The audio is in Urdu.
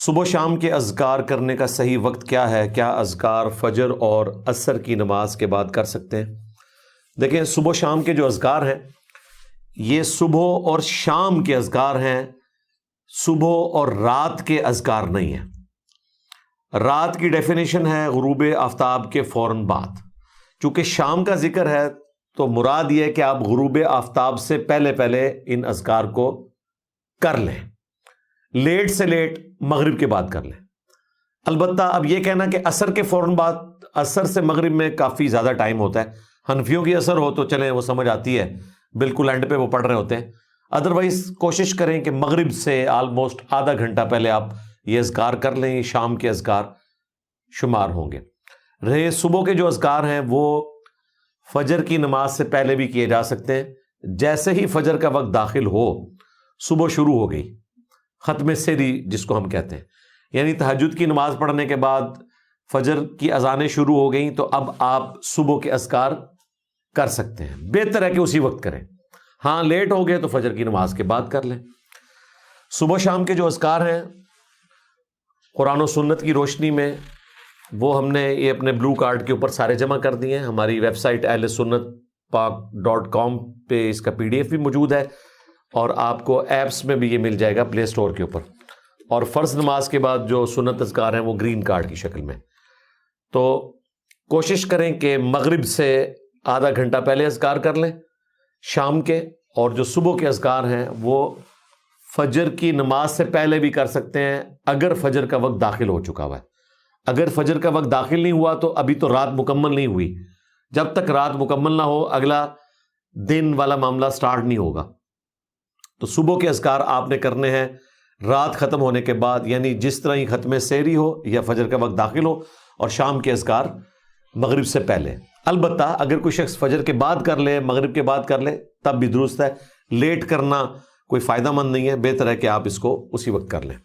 صبح شام کے اذکار کرنے کا صحیح وقت کیا ہے؟ کیا اذکار فجر اور عصر کی نماز کے بعد کر سکتے ہیں؟ دیکھیں، صبح شام کے جو اذکار ہیں یہ صبح اور شام کے اذکار ہیں، صبح اور رات کے اذکار نہیں ہیں۔ رات کی ڈیفینیشن ہے غروب آفتاب کے فوراً بعد۔ چونکہ شام کا ذکر ہے تو مراد یہ ہے کہ آپ غروب آفتاب سے پہلے پہلے ان اذکار کو کر لیں، لیٹ سے لیٹ مغرب کے بعد کر لیں۔ البتہ اب یہ کہنا کہ عصر کے فوراً بعد، عصر سے مغرب میں کافی زیادہ ٹائم ہوتا ہے، حنفیوں کی عصر ہو تو چلیں وہ سمجھ آتی ہے، بالکل اینڈ پہ وہ پڑھ رہے ہوتے ہیں۔ ادروائز کوشش کریں کہ مغرب سے آلموسٹ آدھا گھنٹہ پہلے آپ یہ اذکار کر لیں، یہ شام کے اذکار شمار ہوں گے۔ رہے صبح کے جو اذکار ہیں وہ فجر کی نماز سے پہلے بھی کیے جا سکتے ہیں۔ جیسے ہی فجر کا وقت داخل ہو، صبح شروع ہو گئی، ختم سری جس کو ہم کہتے ہیں، یعنی تہجد کی نماز پڑھنے کے بعد فجر کی اذانیں شروع ہو گئیں تو اب آپ صبح کے اذکار کر سکتے ہیں۔ بہتر ہے کہ اسی وقت کریں، ہاں لیٹ ہو گئے تو فجر کی نماز کے بعد کر لیں۔ صبح شام کے جو اذکار ہیں قرآن و سنت کی روشنی میں، وہ ہم نے یہ اپنے بلو کارڈ کے اوپر سارے جمع کر دیے ہیں۔ ہماری ویب سائٹ ahlsunnatpak.com پہ اس کا PDF بھی موجود ہے، اور آپ کو ایپس میں بھی یہ مل جائے گا پلے اسٹور کے اوپر۔ اور فرض نماز کے بعد جو سنت اذکار ہیں وہ گرین کارڈ کی شکل میں۔ تو کوشش کریں کہ مغرب سے آدھا گھنٹہ پہلے اذکار کر لیں شام کے، اور جو صبح کے اذکار ہیں وہ فجر کی نماز سے پہلے بھی کر سکتے ہیں اگر فجر کا وقت داخل ہو چکا ہوا ہے۔ اگر فجر کا وقت داخل نہیں ہوا تو ابھی تو رات مکمل نہیں ہوئی، جب تک رات مکمل نہ ہو اگلا دن والا معاملہ سٹارٹ نہیں ہوگا۔ تو صبح کے اذکار آپ نے کرنے ہیں رات ختم ہونے کے بعد، یعنی جس طرح ہی ختم سحری ہو یا فجر کا وقت داخل ہو، اور شام کے اذکار مغرب سے پہلے۔ البتہ اگر کوئی شخص فجر کے بعد کر لے، مغرب کے بعد کر لے، تب بھی درست ہے۔ لیٹ کرنا کوئی فائدہ مند نہیں ہے، بہتر ہے کہ آپ اس کو اسی وقت کر لیں۔